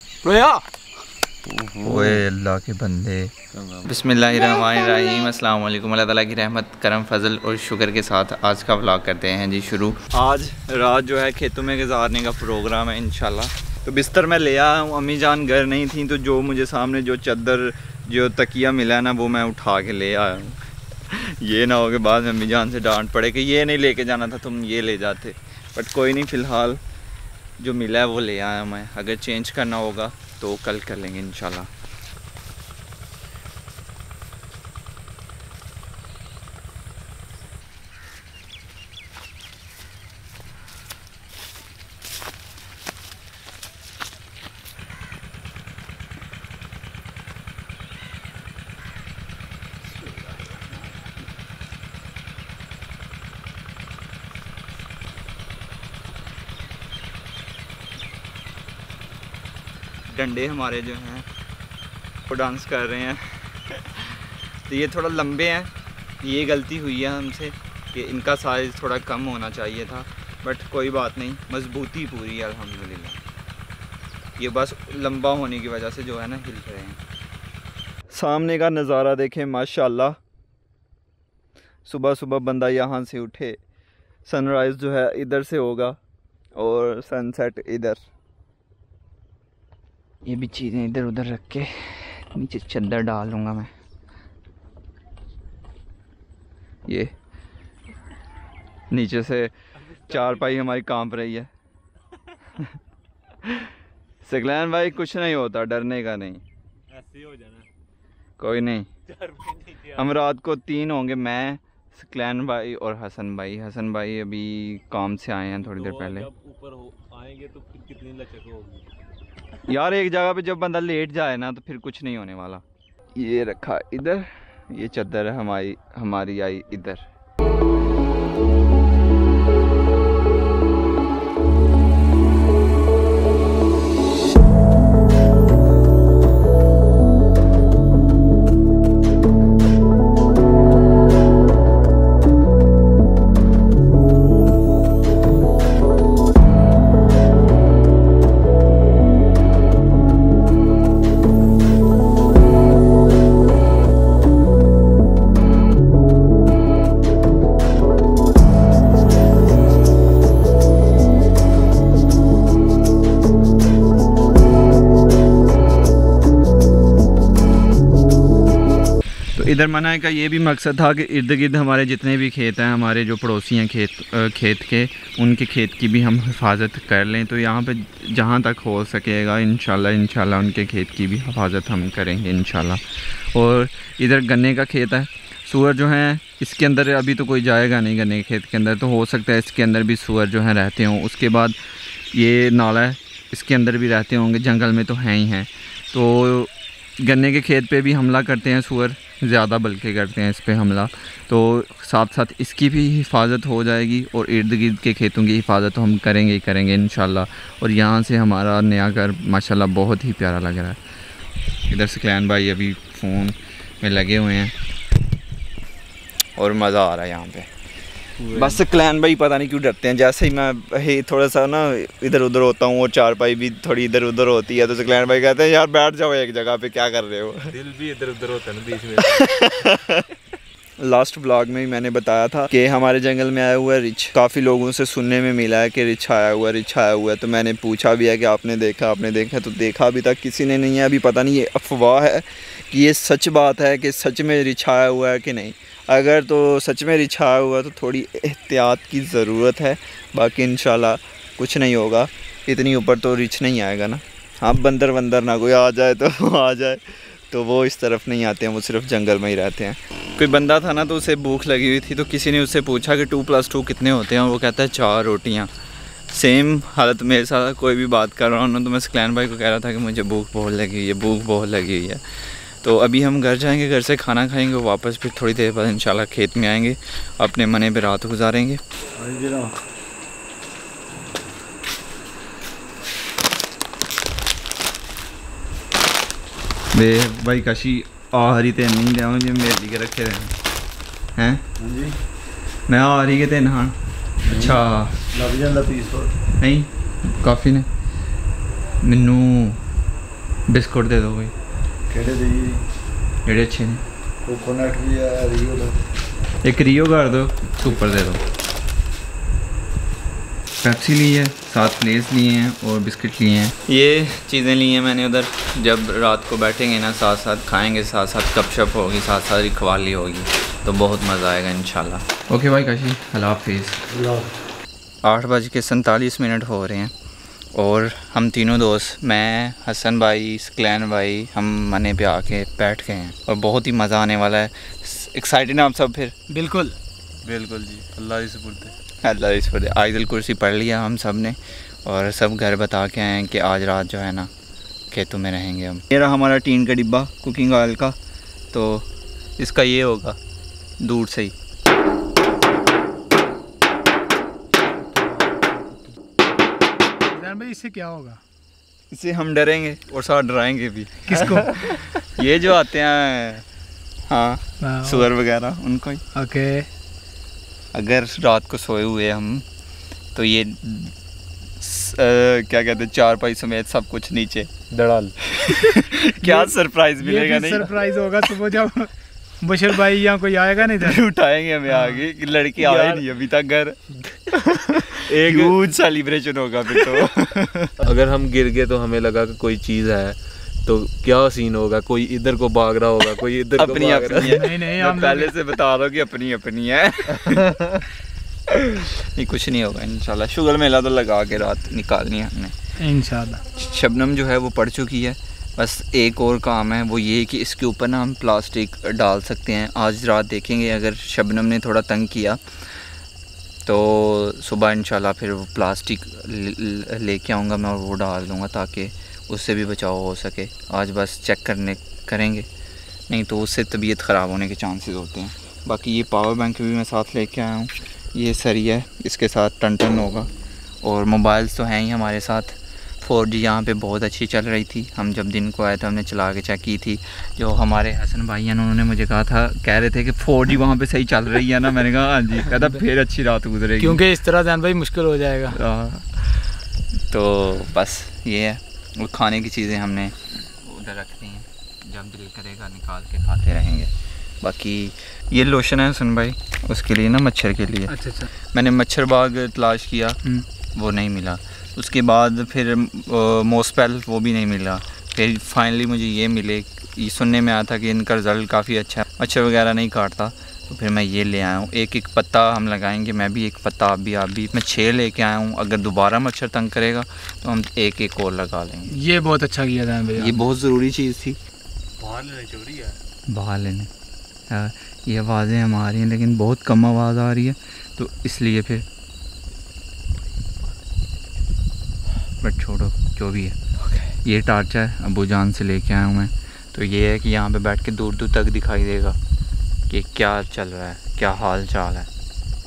ओए अल्लाह के बंदे। बिस्मिल्लाहिर्रहमानिर्रहीम। अस्सलाम वालेकुम। अल्लाह ताला की रहमत करम फजल और शुक्र के साथ आज का व्लॉग करते हैं जी शुरू। आज रात जो है खेतों में गुजारने का प्रोग्राम है इंशाल्लाह। तो बिस्तर मैं ले आया हूँ, अम्मी जान घर नहीं थी तो जो मुझे सामने जो चादर जो तकिया मिला ना वो मैं उठा के ले आया हूँ। ये ना हो कि बाद में अम्मी जान से डांट पड़े कि ये नहीं लेके जाना था, तुम ये ले जाते। बट कोई नहीं, फ़िलहाल जो मिला है वो ले आया मैं। अगर चेंज करना होगा तो कल कर लेंगे इंशाल्लाह। डंडे हमारे जो हैं वो डांस कर रहे हैं। तो ये थोड़ा लंबे हैं, ये गलती हुई है हमसे कि इनका साइज़ थोड़ा कम होना चाहिए था, बट कोई बात नहीं, मजबूती पूरी है अल्हम्दुलिल्लाह। ये बस लंबा होने की वजह से जो है ना हिल रहे हैं। सामने का नज़ारा देखें माशाल्लाह। सुबह सुबह बंदा यहाँ से उठे, सनराइज़ जो है इधर से होगा और सनसेट इधर। ये भी चीज़ें इधर उधर रख के नीचे चादर डाल लूँगा मैं। ये नीचे से चारपाई हमारी कांप रही है। सकलैन भाई कुछ नहीं होता, डरने का नहीं, ऐसे ही हो जाना, कोई नहीं। हम रात को 3 होंगे, मैं, सकलैन भाई और हसन भाई। हसन भाई अभी काम से आए हैं थोड़ी देर पहले। जब ऊपर आएंगे तो फिर कितनी लचक होगी यार। एक जगह पे जब बंदा लेट जाए ना तो फिर कुछ नहीं होने वाला। ये रखा इधर, ये चादर है हमारी आई इधर। इधर मनाने का ये भी मकसद था कि इर्द गिर्द हमारे जितने भी खेत हैं, हमारे जो पड़ोसी हैं खेत के, उनके खेत की भी हम हिफाजत कर लें। तो यहाँ पे जहाँ तक हो सकेगा इंशाल्लाह उनके खेत की भी हिफाजत हम करेंगे इंशाल्लाह। और इधर गन्ने का खेत है, सूअर जो हैं इसके अंदर अभी तो कोई जाएगा नहीं गन्ने के खेत के अंदर, तो हो सकता है इसके अंदर भी सूअर जो हैं रहते हों। उसके बाद ये नाला है, इसके अंदर भी रहते होंगे, जंगल में तो हैं ही हैं। तो गन्ने के खेत पे भी हमला करते हैं सूअर, ज़्यादा बल्कि करते हैं इस पे हमला। तो साथ साथ इसकी भी हिफाजत हो जाएगी और इर्द गिर्द के खेतों की हिफाजत हम करेंगे ही करेंगे इंशाल्लाह। और यहाँ से हमारा नया घर माशाल्लाह बहुत ही प्यारा लग रहा है। इधर सकलैन भाई अभी फ़ोन में लगे हुए हैं और मज़ा आ रहा है यहाँ पे। बस सकलैन भाई पता नहीं क्यों डरते हैं। जैसे ही मैं थोड़ा सा ना इधर उधर होता हूँ और चारपाई भी थोड़ी इधर उधर होती है तो सकलैन भाई कहते हैं यार बैठ जाओ एक जगह पे, क्या कर रहे हो। दिल भी इधर उधर होता है ना बीच में। लास्ट ब्लॉग में ही मैंने बताया था कि हमारे जंगल में आया हुआ है रिछ। काफ़ी लोगों से सुनने में मिला है कि रिछ आया हुआ है। तो मैंने पूछा भी है कि आपने देखा तो देखा अभी तक किसी ने नहीं है। अभी पता नहीं ये अफवाह है कि ये सच बात है कि सच में रिछ आया हुआ है कि नहीं। अगर तो सच में रिछ आया हुआ तो थोड़ी एहतियात की ज़रूरत है, बाकी इंशाल्लाह कुछ नहीं होगा। इतनी ऊपर तो रिछ नहीं आएगा ना। हाँ, बंदर ना कोई आ जाए तो आ जाए, तो वो इस तरफ नहीं आते हैं, वो सिर्फ जंगल में ही रहते हैं। कोई बंदा था ना तो उसे भूख लगी हुई थी, तो किसी ने उससे पूछा कि 2+2 कितने होते हैं, और वो कहता है 4 रोटियाँ। सेम हालत मेरे साथ, कोई भी बात कर रहा हूँ ना तो मैं सकलैन भाई को कह रहा था कि मुझे भूख बहुत लगी हुई है। तो अभी हम घर जाएंगे, घर से खाना खाएंगे, वापस फिर थोड़ी देर बाद इंशाल्लाह खेत में आएंगे, अपने मने पे रात गुजारेंगे। वे भाई कशी आहरी ते नहीं लिया जी मेरे के रखे हैं मैं आहरी के तेन हाँ। अच्छा लग जाता पीस नहीं काफ़ी ने मैनू बिस्कुट दे दो भाई, केड़े देइए? जेड़े अच्छे ने। कोकोनट भी है, रियो दा। एक रियो कर दो, सुपर दे दो। पेप्सी ली है, साथ लेस लिए हैं और बिस्किट लिए हैं। ये चीज़ें ली हैं मैंने उधर। जब रात को बैठेंगे ना, साथ साथ खाएंगे, साथ साथ गपशप होगी, साथ साथ रिखवाली होगी, तो बहुत मज़ा आएगा इंशाल्लाह। ओके भाई काशी, अल्लाह हाफिज़। 8:47 हो रहे हैं और हम तीनों दोस्त, मैं, हसन भाई, सकलैन भाई, हम मने पे आके बैठ गए हैं और बहुत ही मज़ा आने वाला है। एक्साइटेड हैं आप सब? फिर बिल्कुल बिल्कुल जी, अल्लाह ही सुपुर्द है। अल्लाह इस पर आयतुल कुर्सी पढ़ लिया हम सब ने और सब घर बता के आए हैं कि आज रात जो है ना खेतों में रहेंगे हम। ये रहा हमारा टीन का डिब्बा कुकिंग ऑयल का, तो इसका ये होगा दूर से ही। भाई इससे क्या होगा? इससे हम डरेंगे और साथ डराएंगे भी। किसको? ये जो आते हैं, हाँ, सुअर वगैरह, उनको ही। ओके। अगर रात को सोए हुए हम तो ये क्या कहते हैं, चारपाई समेत सब कुछ नीचे दड़ाल। क्या सरप्राइज मिलेगा? नहीं सरप्राइज होगा सुबह जब बशर भाई यहाँ कोई आएगा नहीं तो उठाएंगे हमें आगे कि लड़की आए नहीं अभी तक घर। एक ह्यूज सेलिब्रेशन होगा फिर तो। अगर हम गिर गए तो हमें लगा कि कोई चीज़ है, तो क्या सीन होगा? कोई इधर को भाग रहा होगा, कोई इधर को अपनी भाग रहा है। नहीं मैं पहले से बता रहा हूँ कि अपनी अपनी है। नहीं कुछ नहीं होगा इंशाल्लाह। शुगर मेला तो लगा के रात निकालनी है हमने इंशाल्लाह। शबनम जो है वो पड़ चुकी है, बस एक और काम है, वो ये कि इसके ऊपर ना हम प्लास्टिक डाल सकते हैं। आज रात देखेंगे, अगर शबनम ने थोड़ा तंग किया तो सुबह इंशाल्लाह फिर वो प्लास्टिक लेके आऊँगा मैं और वो डाल दूँगा ताकि उससे भी बचाव हो सके। आज बस चेक करेंगे, नहीं तो उससे तबीयत ख़राब होने के चांसेस होते हैं। बाकी ये पावर बैंक भी मैं साथ लेके आया हूँ, ये सही है, इसके साथ टन होगा। और मोबाइल्स तो हैं ही हमारे साथ। 4G यहाँ पे बहुत अच्छी चल रही थी। हम जब दिन को आए तो हमने चला के चेक की थी। जो हमारे हसन भाई हैं उन्होंने मुझे कहा था, कह रहे थे कि 4G वहाँ पे सही चल रही है ना। मैंने कहा हाँ जी। कहता फिर अच्छी रात गुजरेगी, क्योंकि इस तरह जान भाई मुश्किल हो जाएगा। तो बस ये है। वो खाने की चीज़ें हमने उधर रख दी हैं, जब दिल करेगा निकाल के खाते रहेंगे। बाकी ये लोशन है हसन भाई, उसके लिए ना, मच्छर के लिए। अच्छा। मैंने मच्छर बाग तलाश किया, वो नहीं मिला। उसके बाद फिर मोस्पेल, वो भी नहीं मिला। फिर फाइनली मुझे ये मिले। ये सुनने में आया था कि इनका रिज़ल्ट काफ़ी अच्छा है, मच्छर वगैरह नहीं काटता, तो फिर मैं ये ले आया हूँ। एक एक पत्ता हम लगाएंगे, मैं भी एक पत्ता, आप भी। मैं 6 लेके आया हूँ। अगर दोबारा मच्छर तंग करेगा तो हम एक एक और लगा लेंगे। ये बहुत अच्छा किया था भैया, ये बहुत ज़रूरी चीज़ थी। बाहर लेने चोरी है, बाहर लेने। ये आवाज़ें हम आ रही हैं लेकिन बहुत कम आवाज़ आ रही है, तो इसलिए फिर बट छोड़ो, जो भी है। ये टार्च है, अबू जान से लेके आया हूँ मैं। तो ये है कि यहाँ पे बैठ के दूर दूर तक दिखाई देगा कि क्या चल रहा है, क्या हाल चाल है।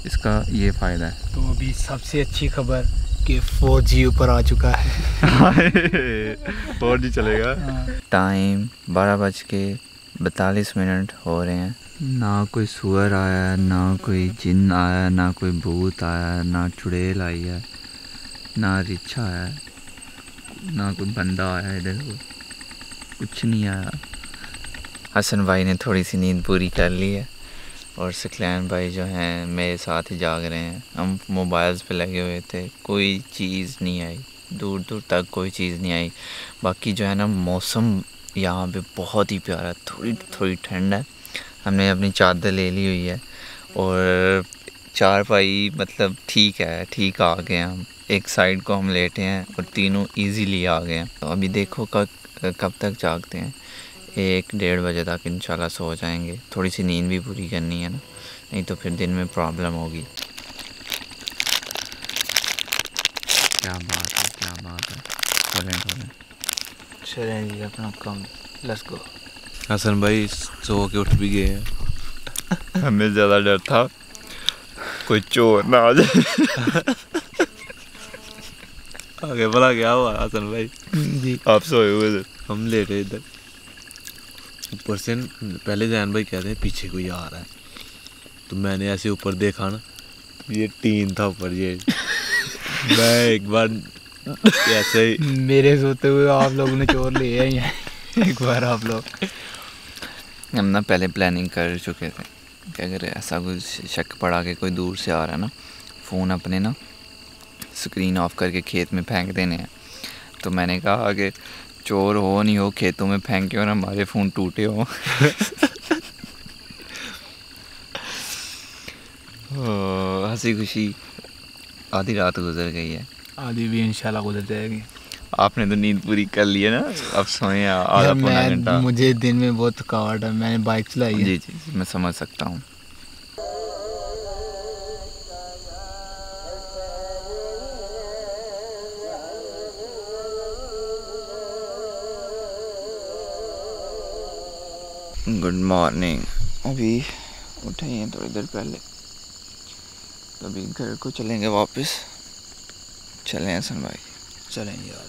इसका ये फ़ायदा है। तो अभी सबसे अच्छी खबर कि 4G ऊपर आ चुका है। 4G चलेगा। टाइम 12:42 हो रहे हैं। ना कोई सुअर आया, ना कोई जिन आया, ना कोई भूत आया, ना चुड़ैल आई है, ना रिछा है, ना कोई बंदा आया इधर को, कुछ नहीं आया। हसन भाई ने थोड़ी सी नींद पूरी कर ली है और सकलैन भाई जो हैं मेरे साथ ही जाग रहे हैं। हम मोबाइल्स पे लगे हुए थे, कोई चीज़ नहीं आई, दूर दूर तक कोई चीज़ नहीं आई। बाकी जो है ना, मौसम यहाँ पे बहुत ही प्यारा, थोड़ी थोड़ी ठंड है। हमने अपनी चादर ले ली हुई है और चारपाई मतलब ठीक है, ठीक आ गए हम। एक साइड को हम लेटे हैं और तीनों इजीली आ गए हैं। तो अभी देखो कब तक जागते हैं। 1-1:30 बजे तक इंशाल्लाह सो जाएंगे। थोड़ी सी नींद भी पूरी करनी है ना, नहीं तो फिर दिन में प्रॉब्लम होगी। क्या बात है, क्या बात है। चलें जी, अपना काम, लेट्स गो। हसन भाई सो के उठ भी गए हैं। हमें ज़्यादा डर था कोई चोर ना आ जाए। आगे भला क्या हुआ हसन भाई? जी, आप सोए हुए थे, हम लेटे इधर, ऊपर से पहले जैन भाई कहते हैं पीछे कोई आ रहा है, तो मैंने ऐसे ऊपर देखा ना, ये टीन था ऊपर। ये मैं एक बार ऐसे ही मेरे सोते हुए आप लोगों ने चोर ले आए हैं एक बार आप लोग। हम ना पहले प्लानिंग कर चुके थे कि अगर ऐसा कुछ शक पड़ा कि कोई दूर से आ रहा है ना, फ़ोन अपने ना स्क्रीन ऑफ करके खेत में फेंक देने हैं। तो मैंने कहा कि चोर हो नहीं हो खेतों में फेंके और हमारे फ़ोन टूटे हो। हंसी खुशी आधी रात गुजर गई है, आधी भी इंशाल्लाह गुजर जाएगी। आपने तो नींद पूरी कर ली है ना, अब सोए आधा पौना घंटा। मुझे दिन में बहुत थकावट है, मैंने बाइक चलाई है। जी जी मैं समझ सकता हूँ। Good morning. अभी उठे ही हैं थोड़ी देर पहले, तभी घर को चलेंगे वापस। चलें हसन भाई, चलें यार।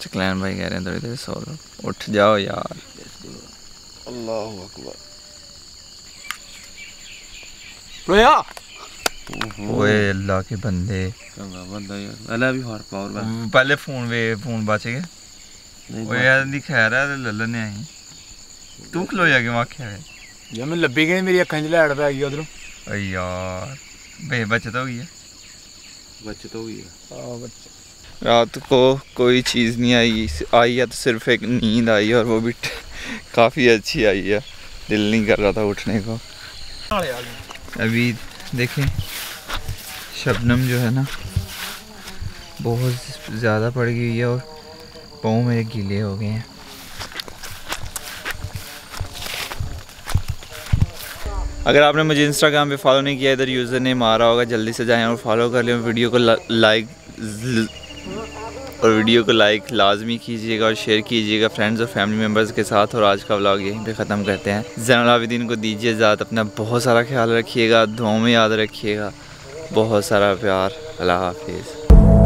चकलैन भाई कह रहे हैं थोड़ी देर सो लो, उठ जाओ यार। अल्लाह अकबर। रोया ओए अल्लाह के बंदे, बंदा यार अल्लाह भी हॉर पावर पहले फोन बच गए। ओए यार दी खैर है लल्लन ने आई तू खलो जाके वाख्या है यार मैं लब्भी गई, मेरी अखां च लैड़ पै गई उधरों। ओए यार बे बचत हो गई है, बच्चे तो हुई है। रात को कोई चीज़ नहीं आई है तो सिर्फ एक नींद आई है, और वो भी काफ़ी अच्छी आई है। दिल नहीं कर रहा था उठने को। अभी देखें शबनम जो है ना बहुत ज़्यादा पड़ गई है और पाँव मेरे गीले हो गए हैं। अगर आपने मुझे इंस्टाग्राम पे फॉलो नहीं किया, इधर यूज़र नेम आ रहा होगा, जल्दी से जाएं और फॉलो कर लें। वीडियो को लाइक लाजमी कीजिएगा और शेयर कीजिएगा फ्रेंड्स और फैमिली मेम्बर्स के साथ। और आज का व्लॉग यहीं पे ख़त्म करते हैं। ज़ैनुल आबिदीन को दीजिए इजाज़त। अपना बहुत सारा ख्याल रखिएगा, दुआओं में याद रखिएगा। बहुत सारा प्यार। अल्लाह हाफिज़।